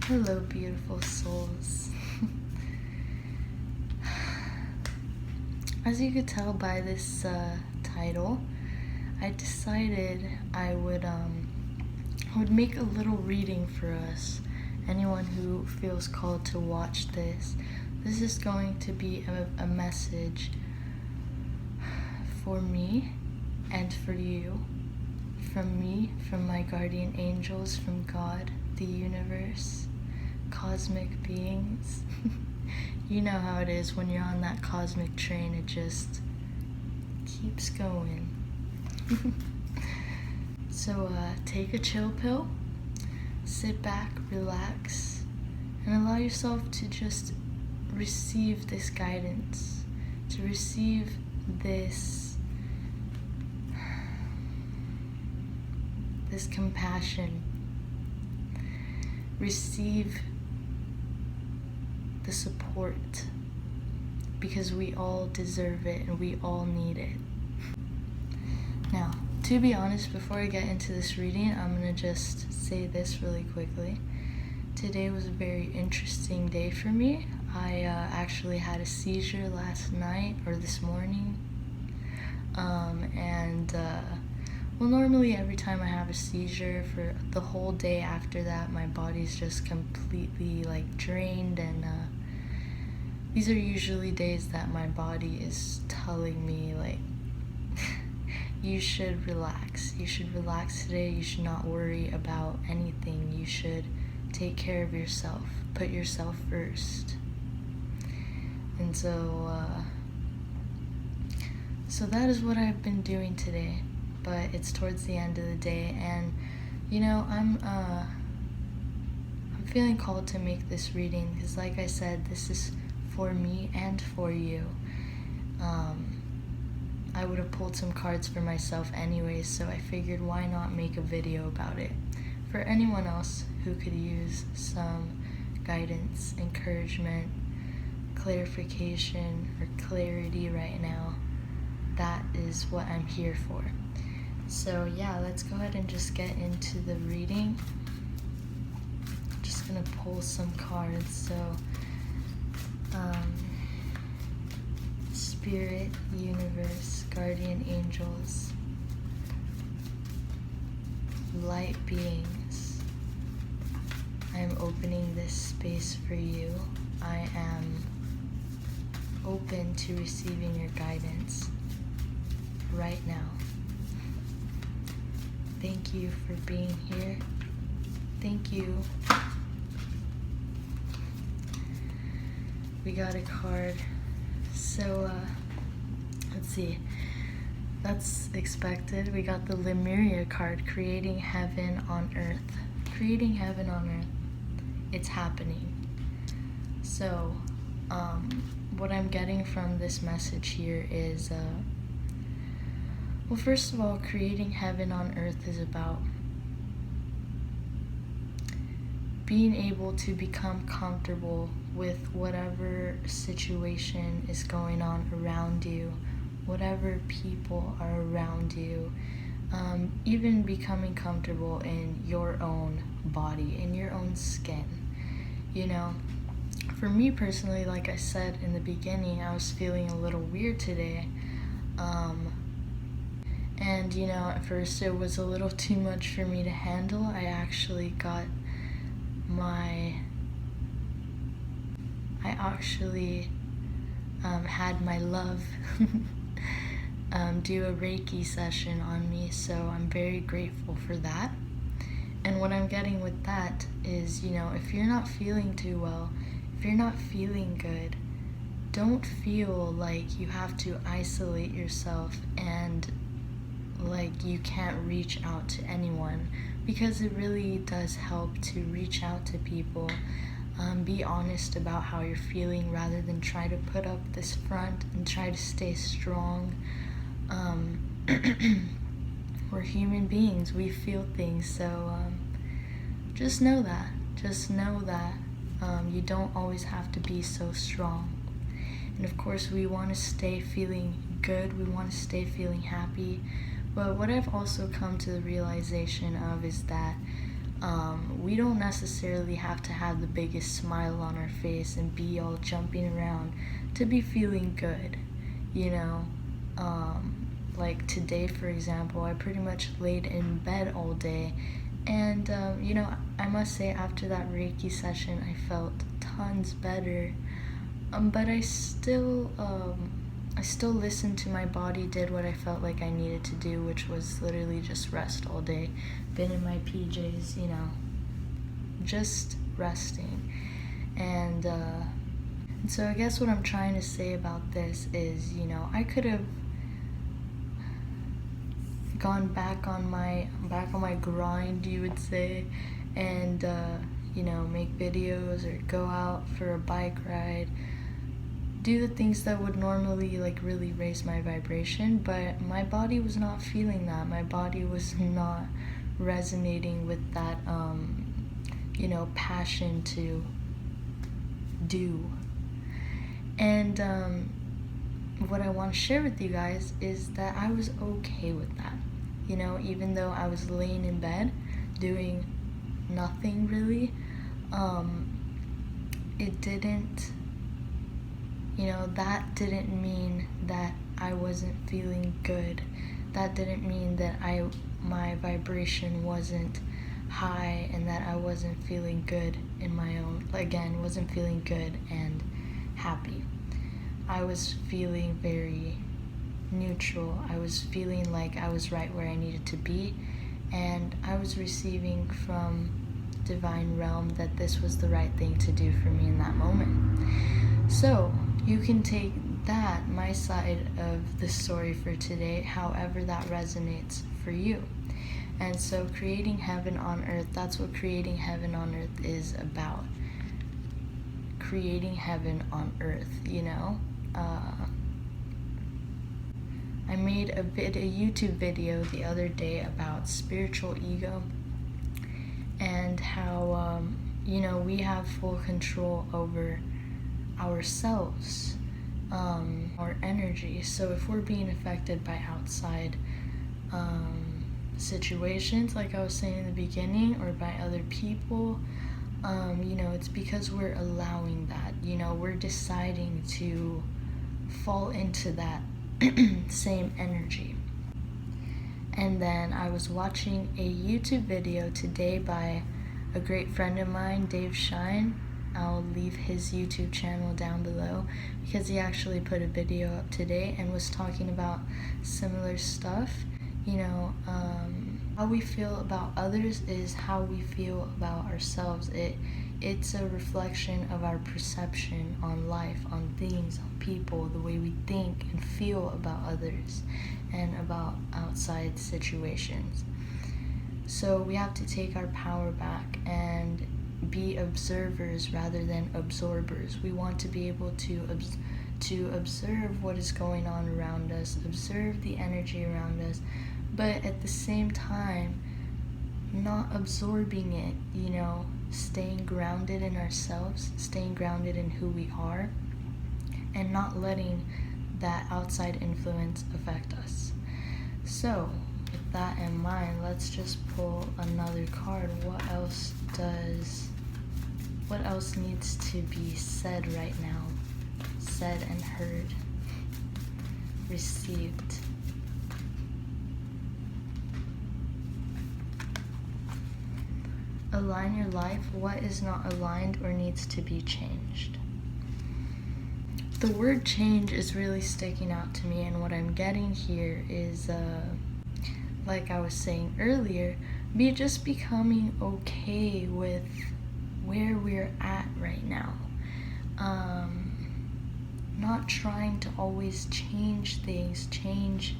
Hello, beautiful souls. As you could tell by this title, I decided I would make a little reading for us. Anyone who feels called to watch this. This is going to be a message for me and for you. From me, from my guardian angels, from God, the universe, cosmic beings. You know how it is when you're on that cosmic train, it just keeps going. So take a chill pill, sit back, relax, and allow yourself to just receive this guidance, to receive this compassion, receive the support, because we all deserve it and we all need it. Now, to be honest, before I get into this reading, I'm gonna just say this really quickly. Today was a very interesting day for me. I actually had a seizure last night or this morning, well, normally every time I have a seizure, for the whole day after that, my body's just completely drained, and these are usually days that my body is telling me you should relax. You should relax today. You should not worry about anything. You should take care of yourself. Put yourself first. And so that is what I've been doing today. But it's towards the end of the day, and I'm feeling called to make this reading because, like I said, this is for me and for you. I would have pulled some cards for myself anyways, so I figured why not make a video about it for anyone else who could use some guidance, encouragement, clarification, or clarity right now. That is what I'm here for. So yeah, let's go ahead and just get into the reading. Just gonna pull some cards. So Spirit, Universe, Guardian Angels, Light Beings, I am opening this space for you. I am open to receiving your guidance right now. Thank you for being here. Thank you. We got a card. So, let's see. That's expected. We got the Lemuria card, Creating Heaven on Earth. Creating Heaven on Earth. It's happening. So, what I'm getting from this message here is, well, first of all, creating heaven on earth is about being able to become comfortable with whatever situation is going on around you, whatever people are around you, even becoming comfortable in your own body, in your own skin. For me personally, like I said in the beginning, I was feeling a little weird today. And at first it was a little too much for me to handle. I actually had my love do a Reiki session on me, so I'm very grateful for that. And what I'm getting with that is, if you're not feeling too well, if you're not feeling good, don't feel like you have to isolate yourself and you can't reach out to anyone, because it really does help to reach out to people. Be honest about how you're feeling rather than try to put up this front and try to stay strong. We're human beings, we feel things, so just know that. You don't always have to be so strong. And of course, we want to stay feeling good, we want to stay feeling happy. But what I've also come to the realization of is that We don't necessarily have to have the biggest smile on our face and be all jumping around to be feeling good, you know? Like today, for example, I pretty much laid in bed all day, and I must say, after that Reiki session, I felt tons better. But I still listened to my body, did what I felt like I needed to do, which was literally just rest all day. Been in my PJs, just resting. And so I guess what I'm trying to say about this is, I could have gone back on my grind, you would say, and make videos or go out for a bike ride, do the things that would normally like really raise my vibration, but my body was not feeling that. My body was not resonating with that passion to do. And what I want to share with you guys is that I was okay with that. Even though I was laying in bed doing nothing really, it didn't, that didn't mean that I wasn't feeling good. That didn't mean that my vibration wasn't high and that I wasn't feeling good in my own, again, wasn't feeling good and happy. I was feeling very neutral. I was feeling like I was right where I needed to be, and I was receiving from divine realm that this was the right thing to do for me in that moment. So you can take that, my side of the story for today, however that resonates for you. And so creating heaven on earth, that's what creating heaven on earth is about. Creating heaven on earth, I made a YouTube video the other day about spiritual ego and how, we have full control over ourselves, our energy. So if we're being affected by outside situations, like I was saying in the beginning, or by other people, it's because we're allowing that. We're deciding to fall into that same energy. And then I was watching a YouTube video today by a great friend of mine, Dave Shine. I'll leave his YouTube channel down below because he actually put a video up today and was talking about similar stuff. How we feel about others is how we feel about ourselves. It's a reflection of our perception on life, on things, on people, the way we think and feel about others and about outside situations. So we have to take our power back and be observers rather than absorbers. We want to be able to observe what is going on around us, observe the energy around us, but at the same time, not absorbing it, staying grounded in ourselves, staying grounded in who we are, and not letting that outside influence affect us. So, with that in mind, let's just pull another card. What else needs to be said right now? Said and heard, received. Align your life. What is not aligned or needs to be changed? The word change is really sticking out to me, and what I'm getting here is, like I was saying earlier, just becoming okay with where we're at right now. Not trying to always change things, change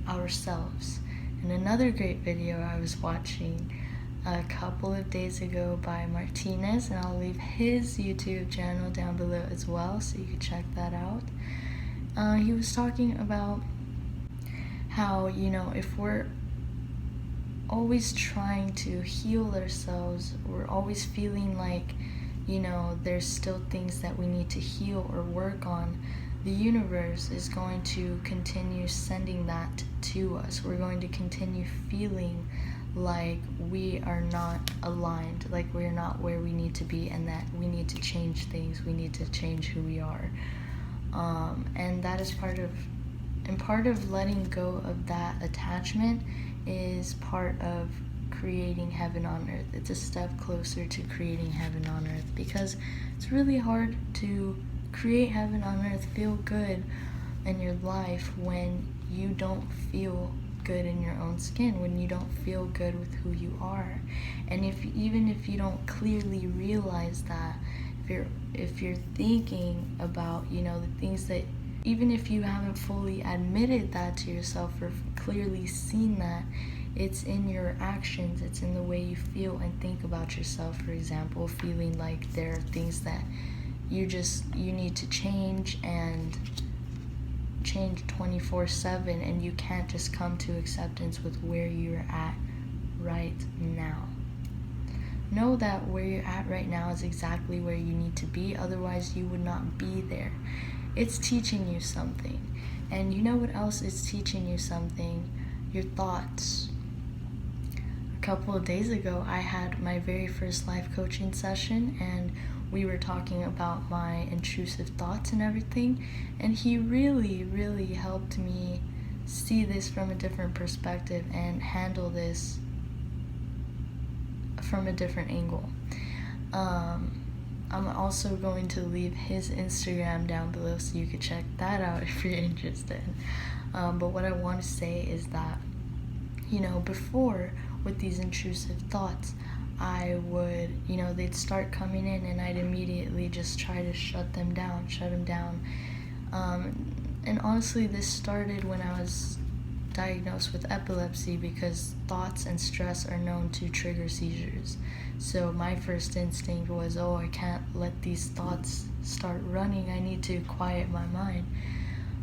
ourselves. And another great video I was watching a couple of days ago by Martinez, and I'll leave his YouTube channel down below as well, so you can check that out. He was talking about how, if we're always trying to heal ourselves, we're always feeling like, there's still things that we need to heal or work on, the universe is going to continue sending that to us. We're going to continue feeling like we are not aligned, like we're not where we need to be, and that we need to change things, we need to change who we are. And that is part of letting go of that attachment is part of creating heaven on earth. It's a step closer to creating heaven on earth, because it's really hard to create heaven on earth, feel good in your life when you don't feel good in your own skin, when you don't feel good with who you are. And even if you don't clearly realize that, if you're thinking about, the things that, even if you haven't fully admitted that to yourself or clearly seen that, it's in your actions, it's in the way you feel and think about yourself. For example, feeling like there are things that you need to change, and change 24/7, and you can't just come to acceptance with where you're at right now. Know that where you're at right now is exactly where you need to be, otherwise you would not be there. It's teaching you something. And you know what else is teaching you something? Your thoughts. A couple of days ago, I had my very first life coaching session, and we were talking about my intrusive thoughts and everything, and he really, really helped me see this from a different perspective and handle this from a different angle. I'm also going to leave his Instagram down below so you could check that out if you're interested. But what I want to say is that, before, with these intrusive thoughts, I would, they'd start coming in, and I'd immediately just try to shut them down. And honestly, this started when I was diagnosed with epilepsy, because thoughts and stress are known to trigger seizures. So my first instinct was, I can't let these thoughts start running, I need to quiet my mind.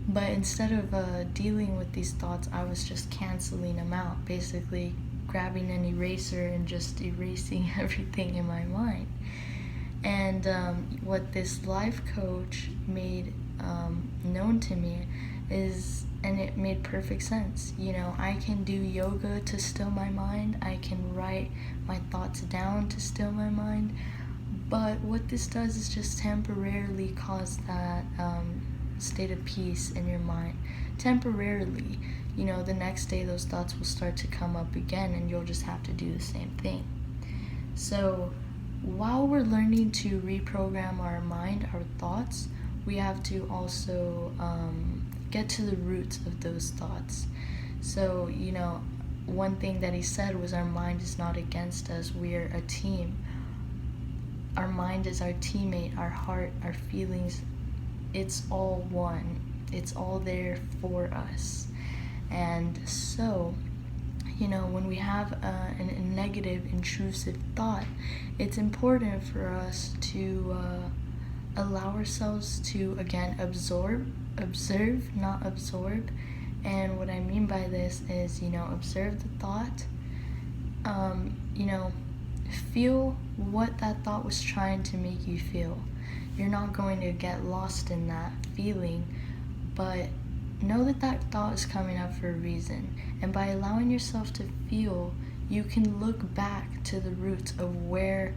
But instead of dealing with these thoughts, I was just canceling them out, basically grabbing an eraser and just erasing everything in my mind. And what this life coach made known to me is, and it made perfect sense, I can do yoga to still my mind, I can write my thoughts down to still my mind, but what this does is just temporarily cause that state of peace in your mind. Temporarily, the next day those thoughts will start to come up again, and you'll just have to do the same thing. So while we're learning to reprogram our mind, our thoughts, we have to also get to the roots of those thoughts. So, one thing that he said was, our mind is not against us, we are a team. Our mind is our teammate, our heart, our feelings, it's all one. It's all there for us. And so, when we have a negative, intrusive thought, it's important for us to allow ourselves to, again, observe, not absorb. And what I mean by this is, observe the thought, feel what that thought was trying to make you feel. You're not going to get lost in that feeling, but know that that thought is coming up for a reason. And by allowing yourself to feel, you can look back to the roots of where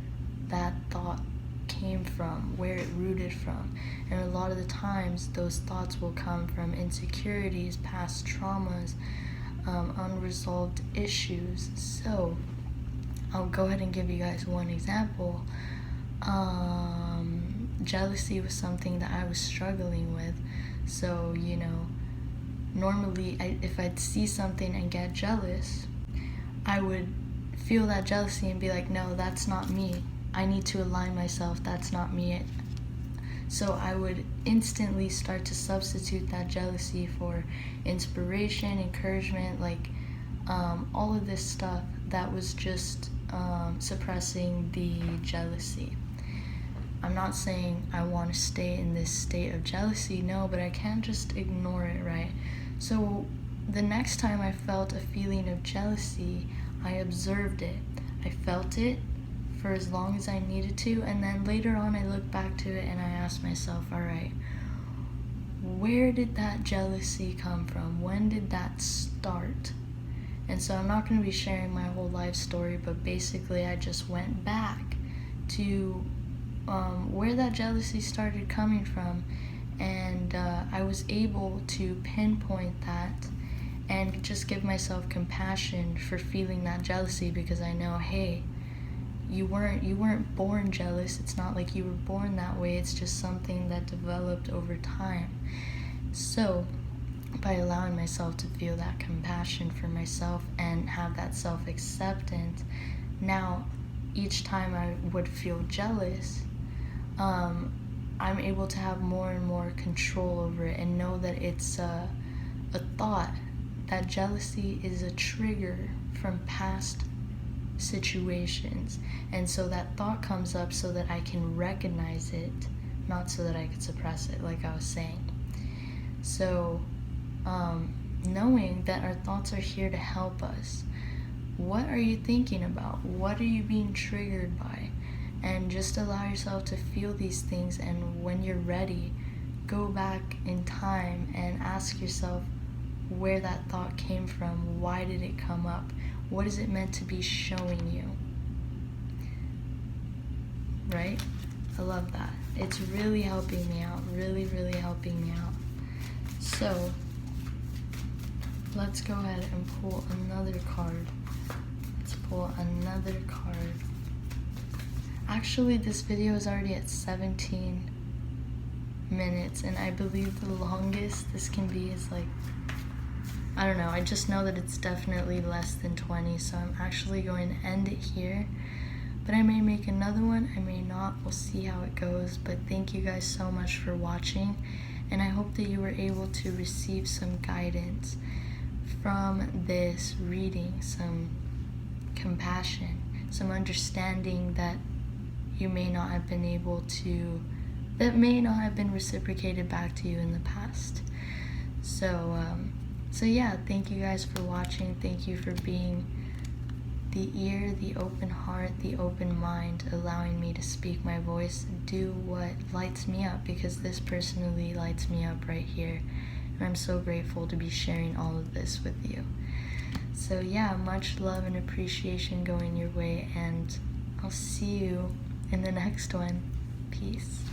that thought came from, where it rooted from. And a lot of the times, those thoughts will come from insecurities, past traumas, unresolved issues. So I'll go ahead and give you guys one example. Jealousy was something that I was struggling with. So, normally if I'd see something and get jealous, I would feel that jealousy and be like, no, that's not me. I need to align myself. That's not me. So I would instantly start to substitute that jealousy for inspiration, encouragement, all of this stuff that was just suppressing the jealousy. I'm not saying I want to stay in this state of jealousy, no, but I can't just ignore it, right? So the next time I felt a feeling of jealousy, I observed it. I felt it for as long as I needed to, and then later on I looked back to it and I asked myself, all right, where did that jealousy come from? When did that start? And so I'm not going to be sharing my whole life story, but basically I just went back to where that jealousy started coming from, and I was able to pinpoint that and just give myself compassion for feeling that jealousy, because I know, hey, you weren't born jealous. It's not like you were born that way. It's just something that developed over time. So by allowing myself to feel that compassion for myself and have that self-acceptance, now each time I would feel jealous, I'm able to have more and more control over it and know that it's a thought. That jealousy is a trigger from past situations, and so that thought comes up so that I can recognize it, not so that I could suppress it, like I was saying. So knowing that our thoughts are here to help us. What are you thinking about? What are you being triggered by? And just allow yourself to feel these things, and when you're ready, go back in time and ask yourself where that thought came from. Why did it come up? What is it meant to be showing you? Right? I love that. It's really helping me out. Really, really helping me out. So let's go ahead and pull another card. Let's pull another card. Actually, this video is already at 17 minutes, and I believe the longest this can be is like, I don't know, I just know that it's definitely less than 20, so I'm actually going to end it here. But I may make another one, I may not, we'll see how it goes. But thank you guys so much for watching, and I hope that you were able to receive some guidance from this reading, some compassion, some understanding that you may not have been able to, that may not have been reciprocated back to you in the past. So yeah, thank you guys for watching. Thank you for being the ear, the open heart, the open mind, allowing me to speak my voice, do what lights me up, because this personally lights me up right here. And I'm so grateful to be sharing all of this with you. So yeah, much love and appreciation going your way, and I'll see you in the next one. Peace.